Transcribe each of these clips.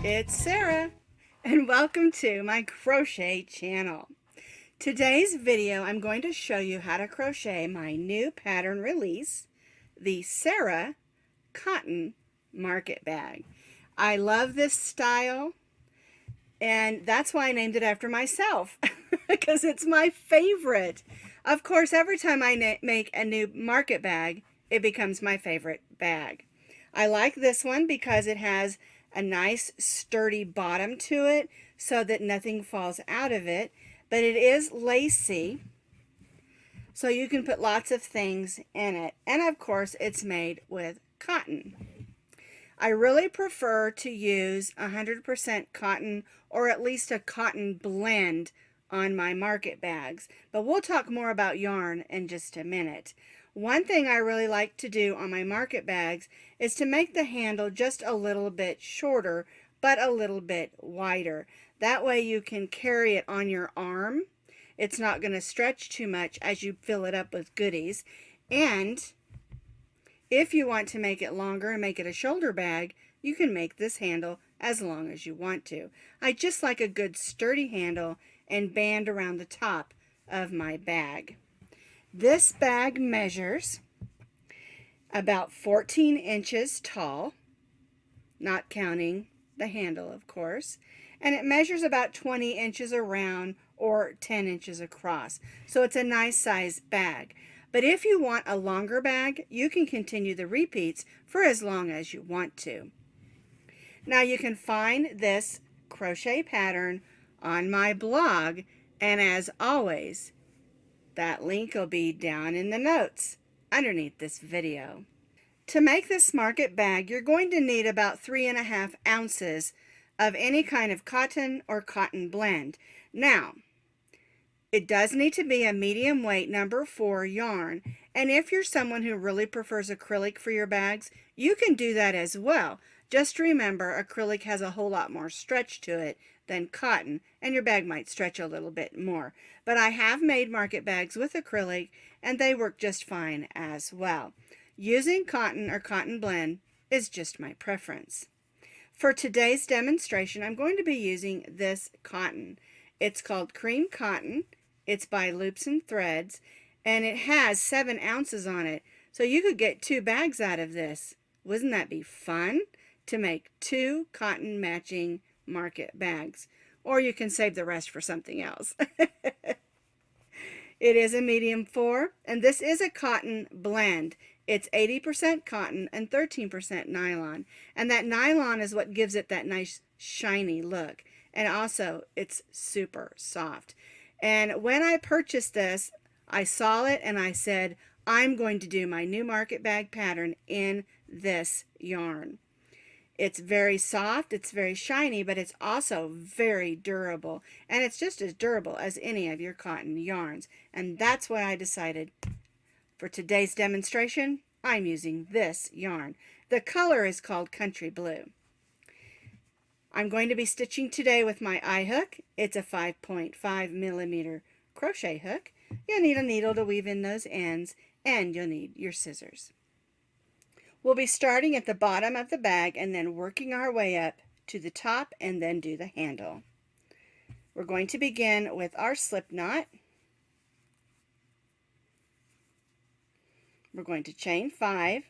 It's Sarah, and welcome to my crochet channel. Today's video, I'm going to show you how to crochet my new pattern release, the Sara Cotton Market Bag. I love this style, and that's why I named it after myself, because it's my favorite. Of course, every time I make a new market bag, it becomes my favorite bag. I like this one because it has a nice sturdy bottom to it so that nothing falls out of it, but it is lacy, so you can put lots of things in it. And of course, it's made with cotton. I really prefer to use 100% cotton or at least a cotton blend on my market bags, but we'll talk more about yarn in just a minute. One thing I really like to do on my market bags is to make the handle just a little bit shorter, but a little bit wider. That way you can carry it on your arm. It's not going to stretch too much as you fill it up with goodies. And if you want to make it longer and make it a shoulder bag, you can make this handle as long as you want to. I just like a good sturdy handle and band around the top of my bag. This bag measures about 14 inches tall, not counting the handle, of course, and it measures about 20 inches around or 10 inches across. So it's a nice size bag. But if you want a longer bag, you can continue the repeats for as long as you want to. Now you can find this crochet pattern on my blog, and as always, that link will be down in the notes underneath this video. To make this market bag, you're going to need about 3.5 ounces of any kind of cotton or cotton blend. Now, it does need to be a medium weight number 4 yarn, and if you're someone who really prefers acrylic for your bags, you can do that as well. Just remember, acrylic has a whole lot more stretch to it than cotton, and your bag might stretch a little bit more. But I have made market bags with acrylic, and they work just fine as well. Using cotton or cotton blend is just my preference. For today's demonstration, I'm going to be using this cotton. It's called cream cotton. It's by Loops and Threads, and it has 7 ounces on it. So you could get 2 bags out of this. Wouldn't that be fun? To make 2 cotton matching market bags. Or you can save the rest for something else. It is a medium 4, and this is a cotton blend. It's 80% cotton and 13% nylon. And that nylon is what gives it that nice shiny look. And also, it's super soft. And when I purchased this, I saw it and I said, I'm going to do my new market bag pattern in this yarn. It's very soft, it's very shiny, but it's also very durable. And it's just as durable as any of your cotton yarns. And that's why I decided for today's demonstration, I'm using this yarn. The color is called Country Blue. I'm going to be stitching today with my eye hook. It's a 5.5 millimeter crochet hook. You'll need a needle to weave in those ends, and you'll need your scissors. We'll be starting at the bottom of the bag and then working our way up to the top and then do the handle. We're going to begin with our slip knot. We're going to chain 5,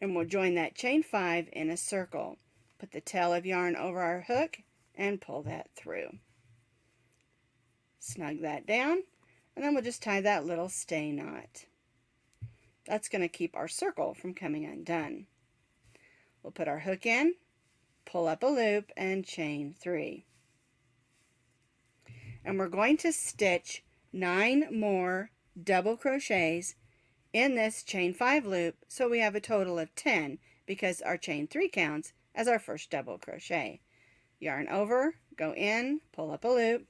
and we'll join that chain 5 in a circle. Put the tail of yarn over our hook and pull that through. Snug that down, and then we'll just tie that little stay knot. That's going to keep our circle from coming undone. We'll put our hook in, pull up a loop, and chain 3. And we're going to stitch 9 more double crochets in this chain 5 loop, so we have a total of 10 because our chain 3 counts as our first double crochet. Yarn over, go in, pull up a loop,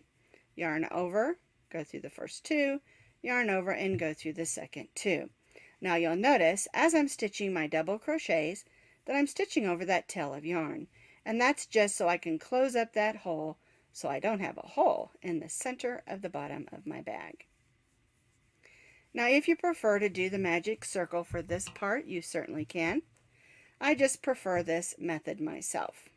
yarn over, go through the first 2, yarn over, and go through the second 2. Now you'll notice as I'm stitching my double crochets that I'm stitching over that tail of yarn, and that's just so I can close up that hole so I don't have a hole in the center of the bottom of my bag. Now if you prefer to do the magic circle for this part, you certainly can. I just prefer this method myself.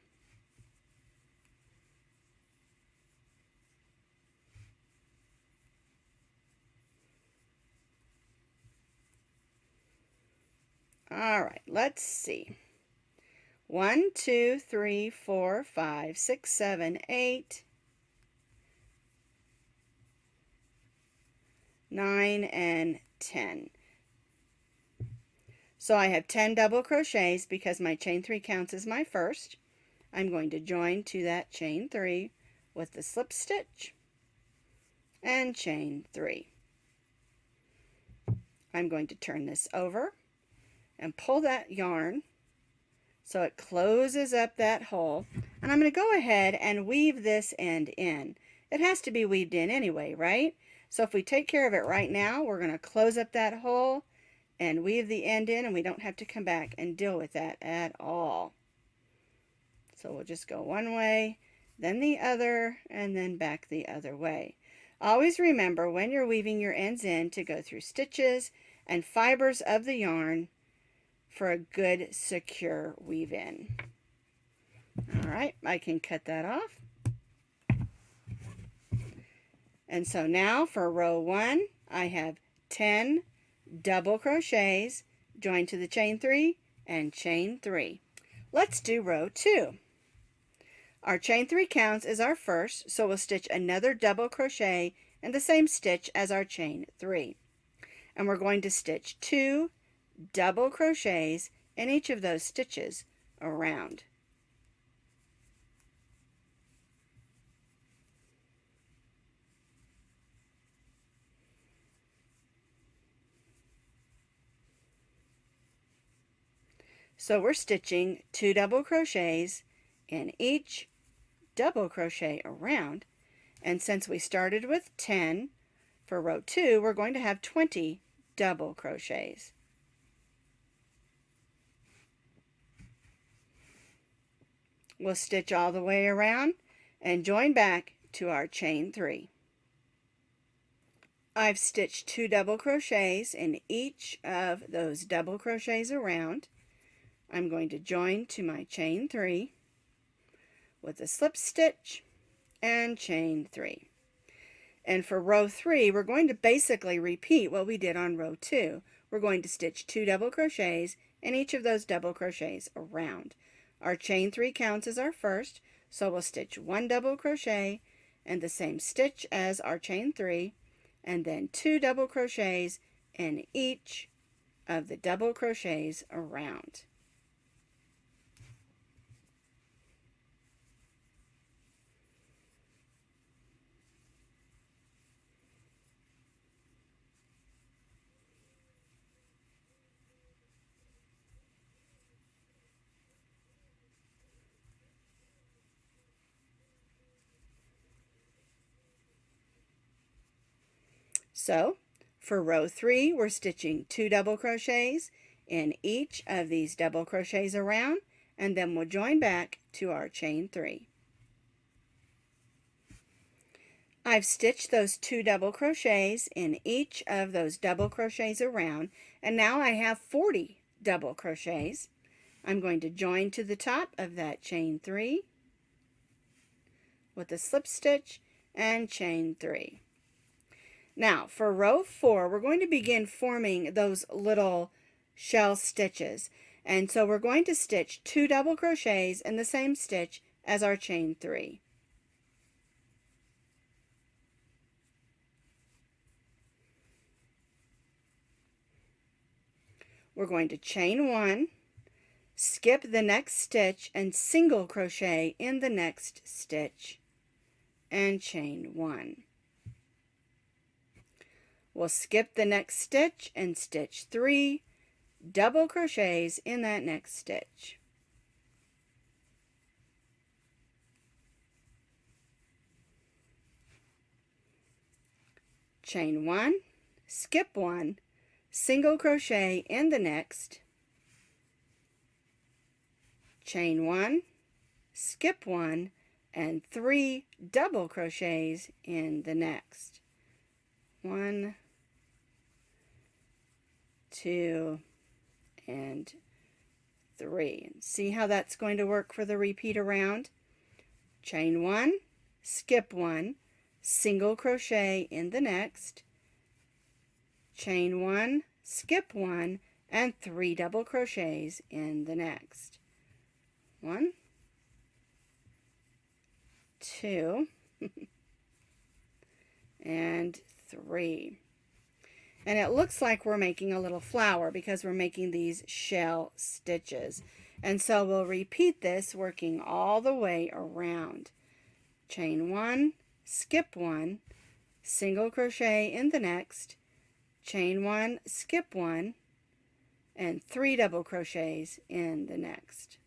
All right, let's see. 1, 2, 3, 4, 5, 6, 7, 8, 9, and 10. So I have 10 double crochets because my chain 3 counts as my first. I'm going to join to that chain 3 with the slip stitch and chain 3. I'm going to turn this over and pull that yarn so it closes up that hole, and I'm going to go ahead and weave this end in. It has to be weaved in anyway, right? So if we take care of it right now, we're going to close up that hole and weave the end in, and we don't have to come back and deal with that at all. So we'll just go one way, then the other, and then back the other way. Always remember when you're weaving your ends in to go through stitches and fibers of the yarn for a good secure weave in. All right, I can cut that off. And so now for row 1, I have 10 double crochets, join to the chain 3 and chain 3. Let's do row 2. Our chain 3 counts as our first, so we'll stitch another double crochet in the same stitch as our chain 3. And we're going to stitch 2 double crochets in each of those stitches around. So we're stitching 2 double crochets in each double crochet around, and since we started with 10 for row 2, we're going to have 20 double crochets. We'll stitch all the way around and join back to our chain 3. I've stitched 2 double crochets in each of those double crochets around. I'm going to join to my chain 3 with a slip stitch and chain 3. And for row 3, we're going to basically repeat what we did on row 2. We're going to stitch 2 double crochets in each of those double crochets around. Our chain 3 counts as our first, so we'll stitch 1 double crochet in the same stitch as our chain 3, and then 2 double crochets in each of the double crochets around. So for row 3, we're stitching 2 double crochets in each of these double crochets around, and then we'll join back to our chain 3. I've stitched those 2 double crochets in each of those double crochets around, and now I have 40 double crochets. I'm going to join to the top of that chain 3 with a slip stitch and chain 3. Now for row 4, we're going to begin forming those little shell stitches, and so we're going to stitch 2 double crochets in the same stitch as our chain 3. We're going to chain 1, skip the next stitch and single crochet in the next stitch and chain 1. We'll skip the next stitch and stitch 3 double crochets in that next stitch. Chain 1, skip 1, single crochet in the next, chain 1, skip 1, and 3 double crochets in the next. 1, 2, and 3. See how that's going to work for the repeat around? Chain 1, skip 1, single crochet in the next, chain 1, skip 1, and 3 double crochets in the next. 1, 2, and 3. And it looks like we're making a little flower because we're making these shell stitches. And so we'll repeat this, working all the way around. Chain 1, skip 1, single crochet in the next, chain 1, skip 1, and 3 double crochets in the next.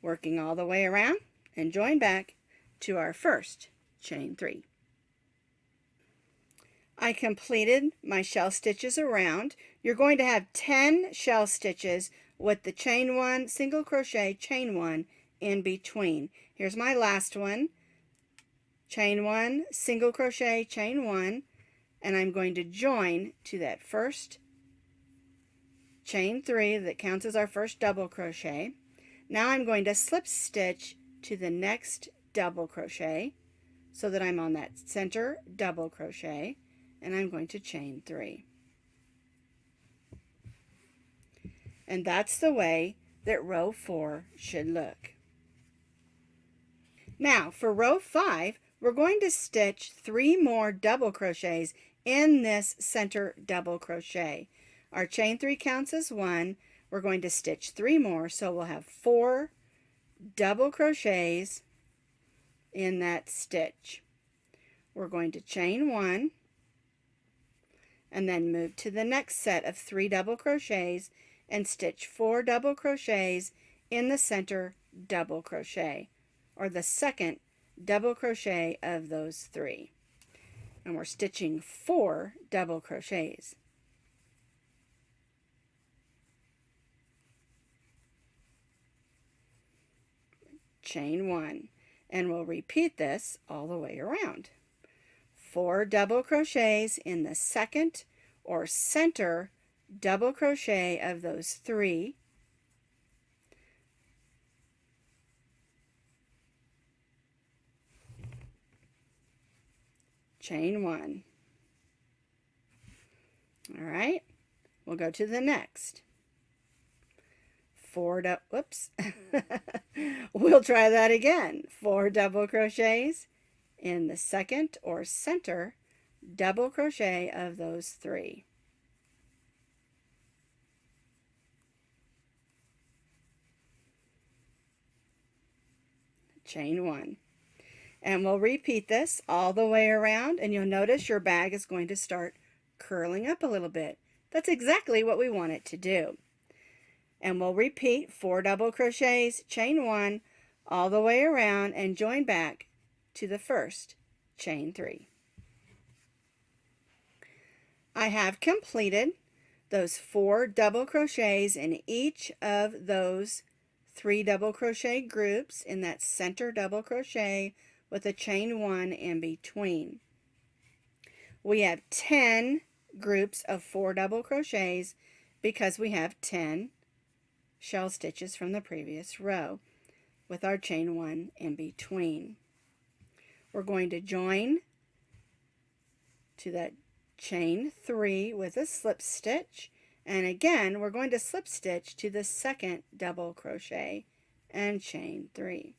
Working all the way around and join back to our first chain 3. I completed my shell stitches around. You're going to have 10 shell stitches with the chain 1, single crochet, chain 1 in between. Here's my last one. Chain 1, single crochet, chain 1, and I'm going to join to that first chain 3 that counts as our first double crochet. Now I'm going to slip stitch to the next double crochet so that I'm on that center double crochet, and I'm going to chain 3. And that's the way that row 4 should look. Now for row 5, we're going to stitch 3 more double crochets in this center double crochet. Our chain 3 counts as 1. We're going to stitch 3 more, so we'll have 4 double crochets in that stitch. We're going to chain 1 and then move to the next set of 3 double crochets and stitch 4 double crochets in the center double crochet, or the second double crochet of those 3. And we're stitching 4 double crochets. Chain 1, and we'll repeat this all the way around. 4 double crochets in the second or center double crochet of those 3. Chain 1. All right, we'll go to the next. 4 whoops. We'll try that again. 4 double crochets in the second or center double crochet of those 3. Chain 1. And we'll repeat this all the way around, and you'll notice your bag is going to start curling up a little bit. That's exactly what we want it to do. And we'll repeat 4 double crochets, chain 1 all the way around and join back to the first chain 3. I have completed those 4 double crochets in each of those 3 double crochet groups in that center double crochet with a chain 1 in between. We have 10 groups of 4 double crochets because we have 10 shell stitches from the previous row with our chain 1 in between. We're going to join to that chain 3 with a slip stitch, and again we're going to slip stitch to the second double crochet and chain 3.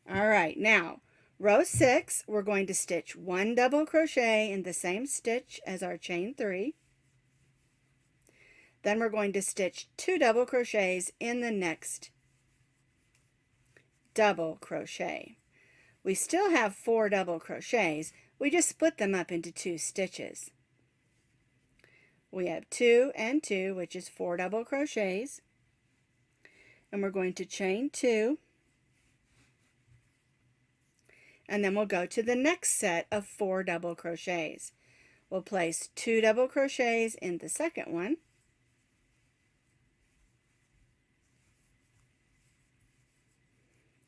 All right, now row 6, we're going to stitch 1 double crochet in the same stitch as our chain 3. Then we're going to stitch 2 double crochets in the next double crochet. We still have 4 double crochets, we just split them up into 2 stitches. We have 2 and 2, which is 4 double crochets, and we're going to chain 2, and then we'll go to the next set of 4 double crochets. We'll place 2 double crochets in the second one,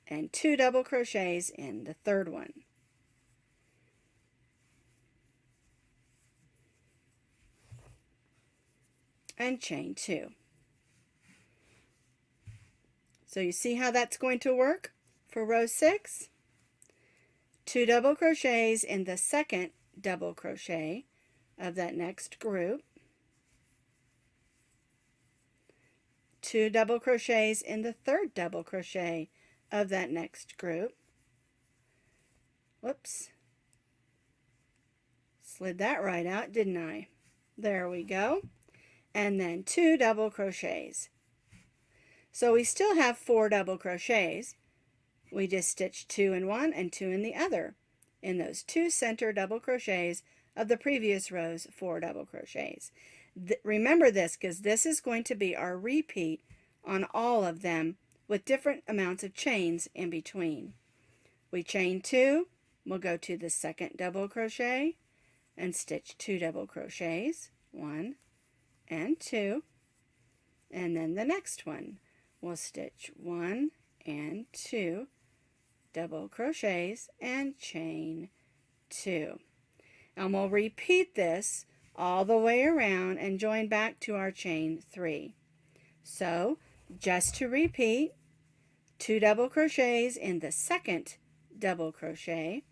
and 2 double crochets in the third one. And chain 2. So you see how that's going to work for row 6? 2 double crochets in the second double crochet of that next group, 2 double crochets in the third double crochet of that next group. Whoops, slid that right out, didn't I? There we go. And then 2 double crochets. So we still have 4 double crochets. We just stitched 2 in one and 2 in the other in those 2 center double crochets of the previous row's 4 double crochets. Remember this, because this is going to be our repeat on all of them with different amounts of chains in between. We chain 2, we'll go to the second double crochet and stitch 2 double crochets, 1 and 2, and then the next one we'll stitch 1 and 2 double crochets and chain 2. And we'll repeat this all the way around and join back to our chain 3. So just to repeat, 2 double crochets in the second double crochet,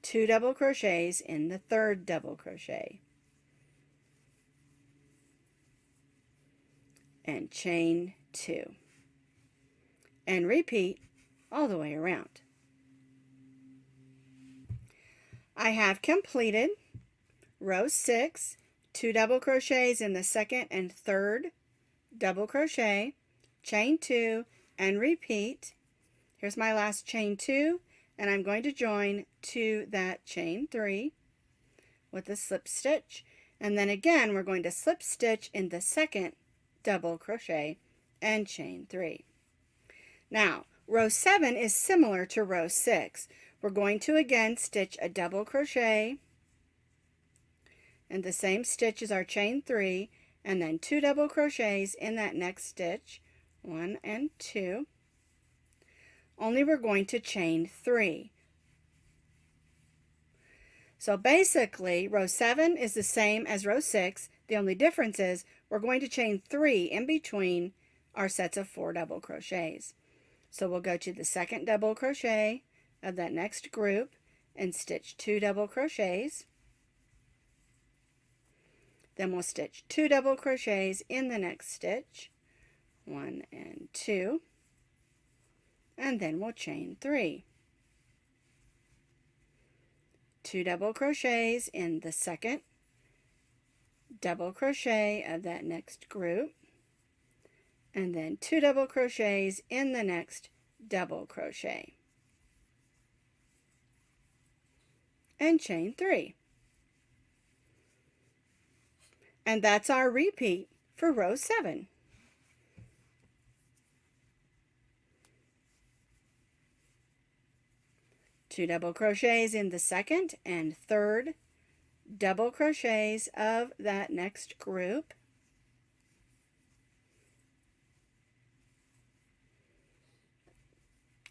2 double crochets in the third double crochet, and chain 2, and repeat all the way around. I have completed row 6, 2 double crochets in the second and third double crochet, chain 2, and repeat. Here's my last chain 2, and I'm going to join to that chain 3 with a slip stitch, and then again we're going to slip stitch in the second double crochet and chain 3. Now row 7 is similar to row 6. We're going to again stitch a double crochet and the same stitch as our chain 3, and then 2 double crochets in that next stitch, 1 and 2, only we're going to chain 3. So basically row 7 is the same as row 6. The only difference is we're going to chain 3 in between our sets of 4 double crochets. So we'll go to the second double crochet of that next group and stitch 2 double crochets. Then we'll stitch 2 double crochets in the next stitch, 1 and 2, and then we'll chain 3. 2 double crochets in the second double crochet of that next group, and then 2 double crochets in the next double crochet, and chain 3. And that's our repeat for row 7. Two double crochets in the second and third double crochets of that next group,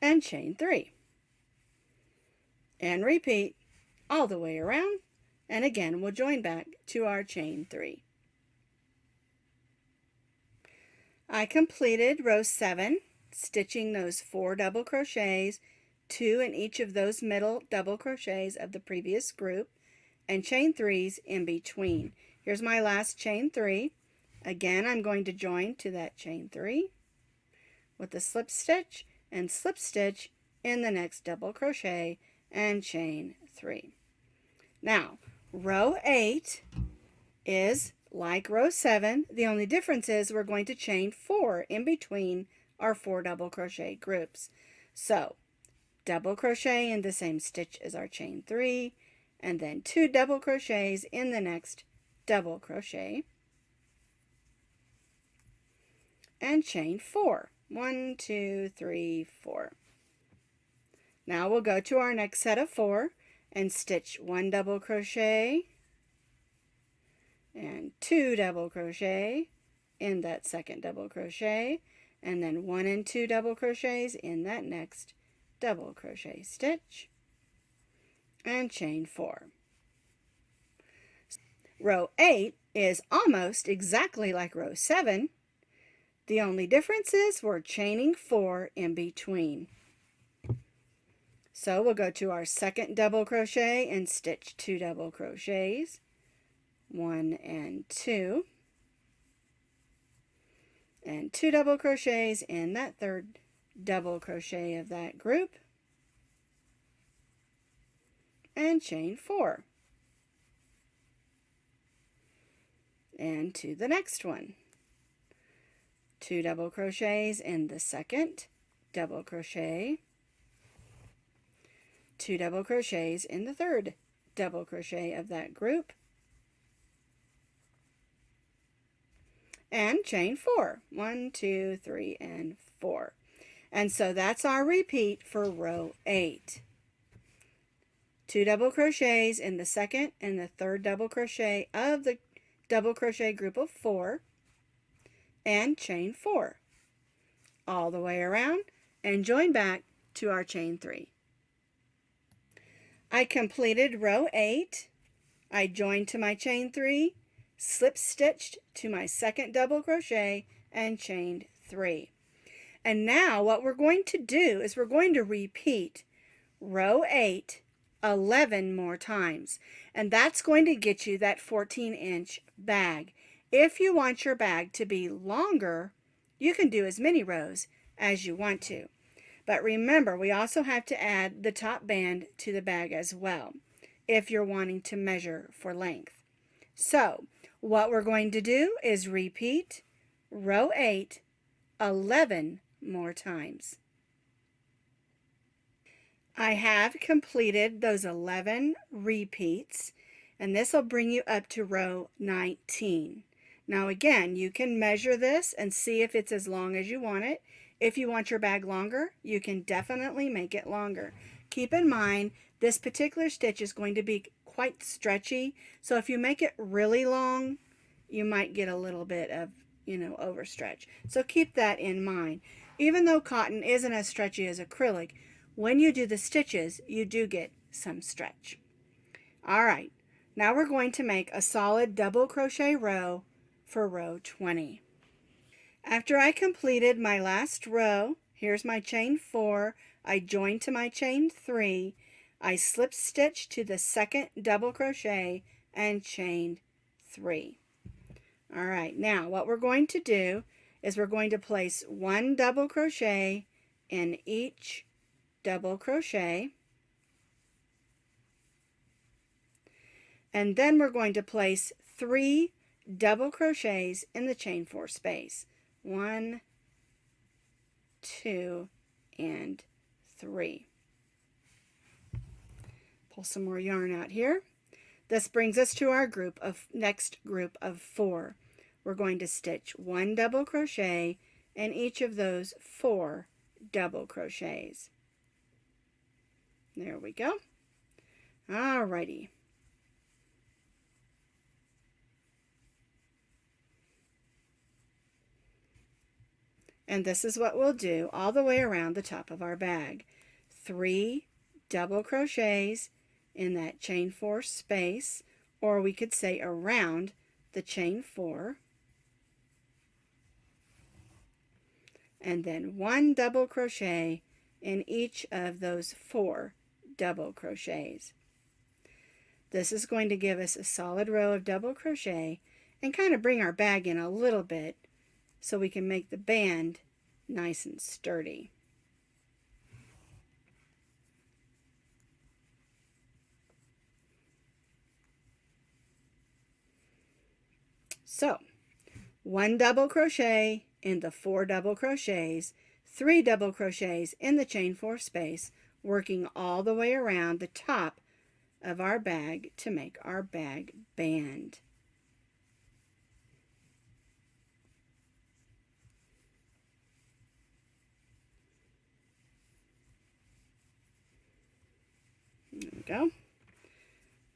and chain 3, and repeat all the way around, and again we'll join back to our chain 3. I completed row 7, stitching those 4 double crochets, 2 in each of those middle double crochets of the previous group, and chain 3s in between. Here's my last chain 3. Again, I'm going to join to that chain 3 with a slip stitch and slip stitch in the next double crochet and chain 3. Now, row 8 is like row 7. The only difference is we're going to chain 4 in between our 4 double crochet groups. So, double crochet in the same stitch as our chain 3, and then 2 double crochets in the next double crochet, and chain 4. 1, 2, 3, 4. Now we'll go to our next set of 4 and stitch 1 double crochet and 2 double crochet in that second double crochet, and then 1 and 2 double crochets in that next double crochet stitch, and chain 4. Row 8 is almost exactly like row 7. The only difference is we're chaining 4 in between. So we'll go to our second double crochet and stitch 2 double crochets, 1 and 2, and 2 double crochets in that third double crochet of that group, and chain 4. And to the next one. 2 double crochets in the second double crochet, 2 double crochets in the third double crochet of that group, and chain 4. 1, 2, 3, and 4. And so that's our repeat for row 8. 2 double crochets in the second and the third double crochet of the double crochet group of 4, and chain 4 all the way around, and join back to our chain 3. I completed row 8. I joined to my chain 3, slip stitched to my second double crochet, and chained 3. And now what we're going to do is we're going to repeat row 8 11 more times, and that's going to get you that 14-inch bag. If you want your bag to be longer, you can do as many rows as you want to. But remember, we also have to add the top band to the bag as well, if you're wanting to measure for length. So, what we're going to do is repeat row 8 11 more times. I have completed those 11 repeats, and this will bring you up to row 19. Now again, you can measure this and see if it's as long as you want it. If you want your bag longer, you can definitely make it longer. Keep in mind, this particular stitch is going to be quite stretchy, so if you make it really long, you might get a little bit of, overstretch. So keep that in mind. Even though cotton isn't as stretchy as acrylic, when you do the stitches, you do get some stretch. All right, now we're going to make a solid double crochet row for row 20. After I completed my last row, here's my chain 4, I joined to my chain 3, I slip stitched to the second double crochet and chained 3. All right, now what we're going to do is we're going to place 1 double crochet in each double crochet, and then we're going to place 3 double crochets in the chain 4 space. 1, 2, and 3. Pull some more yarn out here. This brings us to our next group of 4. We're going to stitch 1 double crochet in each of those 4 double crochets. There we go. Alrighty. And this is what we'll do all the way around the top of our bag. 3 double crochets in that chain 4 space, or we could say around the chain 4. And then 1 double crochet in each of those 4 double crochets. This is going to give us a solid row of double crochet and kind of bring our bag in a little bit so we can make the band nice and sturdy. So, 1 double crochet in the 4 double crochets, 3 double crochets in the chain 4 space, working all the way around the top of our bag to make our bag band. There we go.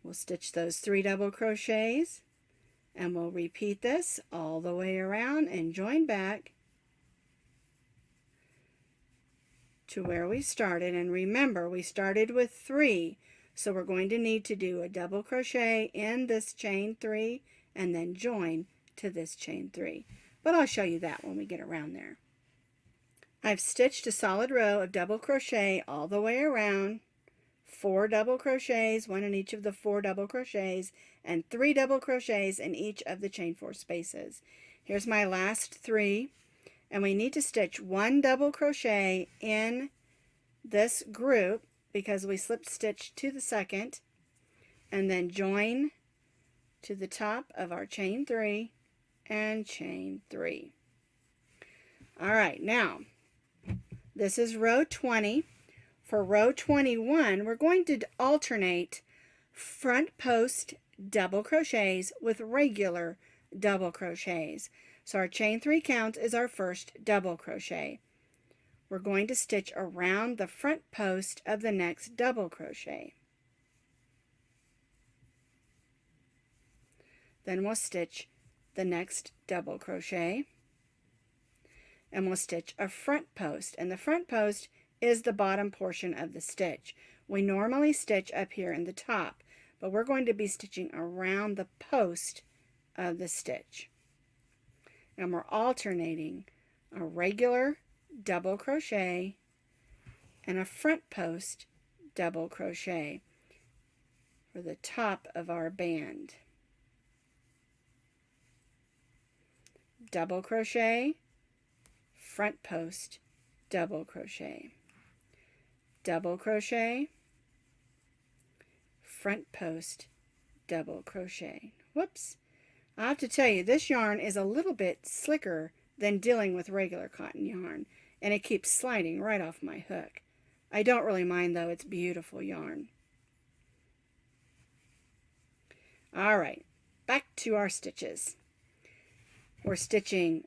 We'll stitch those 3 double crochets And we'll repeat this all the way around and join back to where we started. And remember, we started with 3, so we're going to need to do a double crochet in this chain 3 and then join to this chain 3. But I'll show you that when we get around there. I've stitched a solid row of double crochet all the way around, 4 double crochets, 1 in each of the 4 double crochets, and 3 double crochets in each of the chain 4 spaces. Here's my last 3, and we need to stitch 1 double crochet in this group because we slip stitched to the second, and then join to the top of our chain 3 and chain 3. All right, now this is row 20. For row 21, we're going to alternate front post double crochets with regular double crochets. So our chain 3 count is our first double crochet. We're going to stitch around the front post of the next double crochet. Then we'll stitch the next double crochet, and we'll stitch a front post, and the front post is the bottom portion of the stitch. We normally stitch up here in the top, but we're going to be stitching around the post of the stitch. And we're alternating a regular double crochet and a front post double crochet for the top of our band. Double crochet, front post, double crochet, double crochet, front post, double crochet. Whoops! I have to tell you, this yarn is a little bit slicker than dealing with regular cotton yarn, and it keeps sliding right off my hook. I don't really mind though, it's beautiful yarn. All right, back to our stitches. We're stitching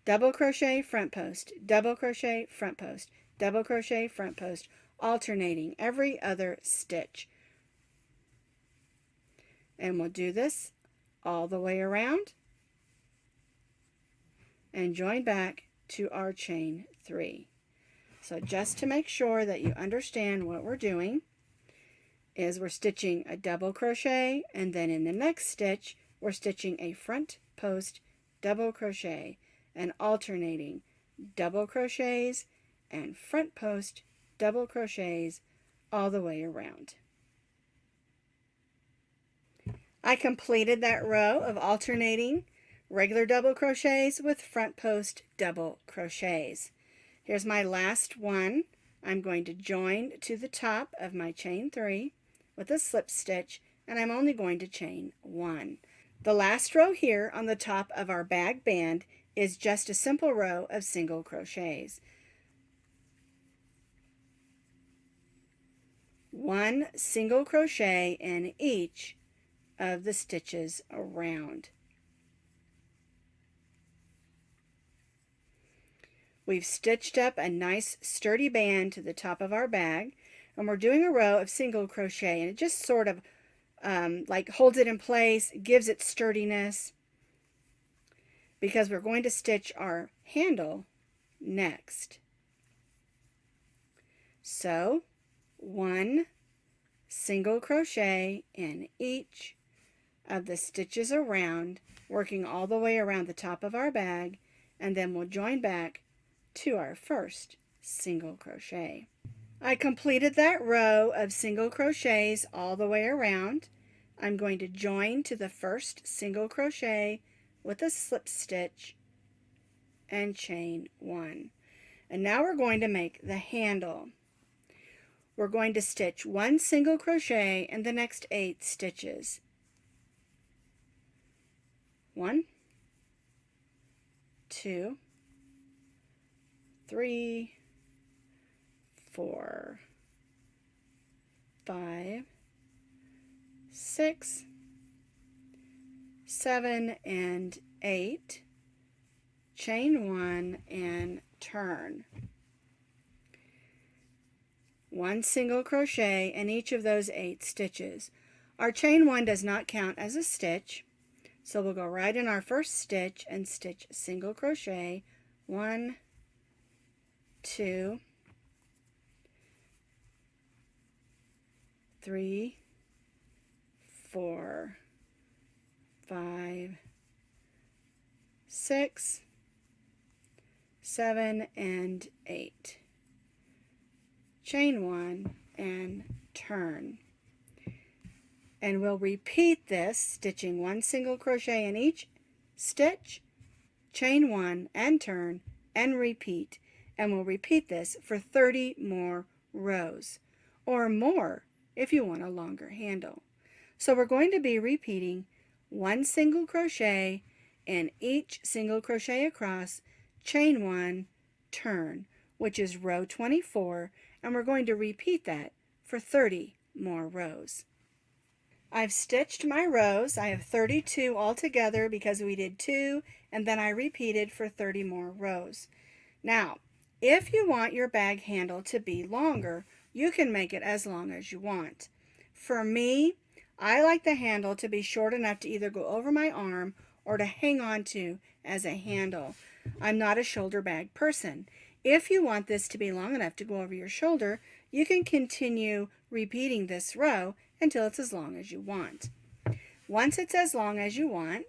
double crochet, front post, double crochet, front post, double crochet, front post, alternating every other stitch. And we'll do this all the way around and join back to our chain 3. So just to make sure that you understand what we're doing is we're stitching a double crochet, and then in the next stitch we're stitching a front post double crochet and alternating double crochets and front post double crochets all the way around. I completed that row of alternating regular double crochets with front post double crochets. Here's my last one. I'm going to join to the top of my chain 3 with a slip stitch, and I'm only going to chain 1. The last row here on the top of our bag band is just a simple row of single crochets. 1 single crochet in each of the stitches around. We've stitched up a nice sturdy band to the top of our bag, and we're doing a row of single crochet, and it just sort of like holds it in place, gives it sturdiness, because we're going to stitch our handle next. So 1 single crochet in each of the stitches around, working all the way around the top of our bag, and then we'll join back to our first single crochet. I completed that row of single crochets all the way around. I'm going to join to the first single crochet with a slip stitch and chain 1. And now we're going to make the handle. We're going to stitch 1 single crochet in the next 8 stitches. 1, 2, 3, 4, 5, 6, 7, and 8. Chain 1 and turn. 1 single crochet in each of those 8 stitches. Our chain 1 does not count as a stitch, So we'll go right in our first stitch and stitch single crochet, 1, 2, 3, 4, 5, 6, 7, and 8. Chain 1 and turn. And we'll repeat this, stitching 1 single crochet in each stitch, chain 1 and turn, and repeat. And we'll repeat this for 30 more rows, or more if you want a longer handle. So we're going to be repeating 1 single crochet in each single crochet across, chain 1, turn, which is row 24, and we're going to repeat that for 30 more rows. I've stitched my rows. I have 32 altogether because we did 2 and then I repeated for 30 more rows. Now, if you want your bag handle to be longer, you can make it as long as you want. For me, I like the handle to be short enough to either go over my arm or to hang on to as a handle. I'm not a shoulder bag person. If you want this to be long enough to go over your shoulder, you can continue repeating this row until it's as long as you want. Once it's as long as you want,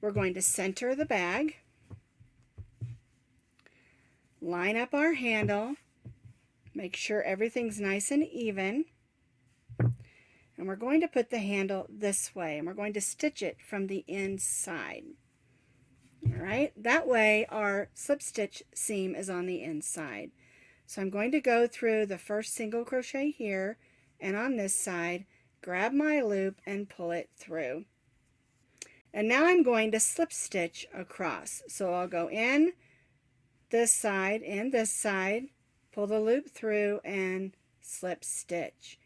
we're going to center the bag, line up our handle, make sure everything's nice and even, and we're going to put the handle this way, and we're going to stitch it from the inside. All right, that way our slip stitch seam is on the inside. So I'm going to go through the first single crochet here, and on this side, grab my loop and pull it through. And now I'm going to slip stitch across. So I'll go in this side and this side, pull the loop through and slip stitch.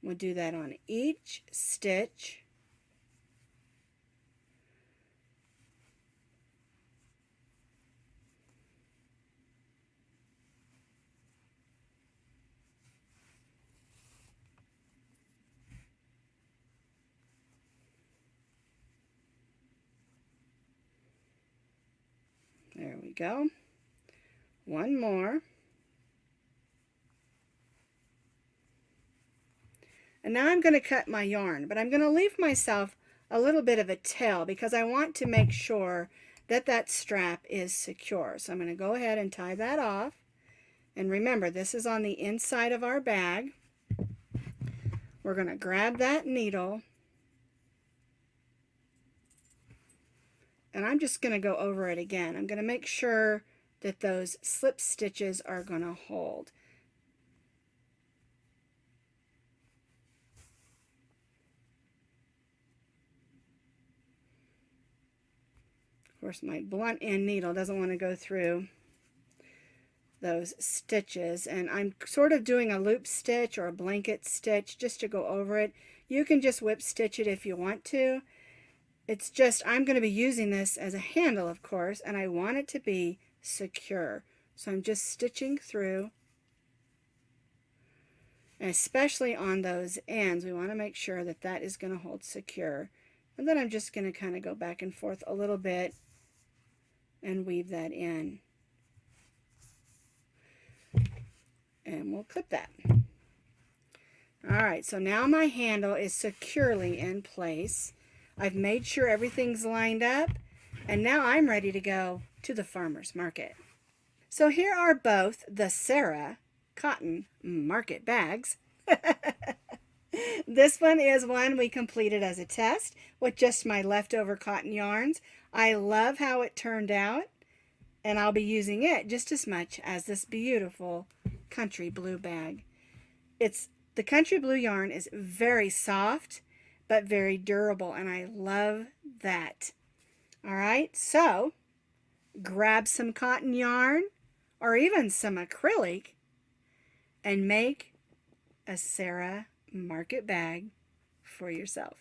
We'll do that on each stitch. There we go. One more. And now I'm going to cut my yarn, but I'm going to leave myself a little bit of a tail because I want to make sure that that strap is secure. So I'm going to go ahead and tie that off. And remember, this is on the inside of our bag. We're going to grab that needle, and I'm just going to go over it again. I'm going to make sure that those slip stitches are going to hold. Of course, my blunt end needle doesn't want to go through those stitches, and I'm sort of doing a loop stitch or a blanket stitch just to go over it. You can just whip stitch it if you want to. It's just I'm going to be using this as a handle, of course, and I want it to be secure. So I'm just stitching through, and especially on those ends, we want to make sure that that is going to hold secure. And then I'm just going to kind of go back and forth a little bit and weave that in. And we'll clip that. Alright, so now my handle is securely in place. I've made sure everything's lined up, and now I'm ready to go to the farmer's market. So here are both the Sara cotton market bags. This one is one we completed as a test with just my leftover cotton yarns. I love how it turned out, and I'll be using it just as much as this beautiful country blue bag. The country blue yarn is very soft but very durable, and I love that. All right, so grab some cotton yarn or even some acrylic and make a Sara market bag for yourself.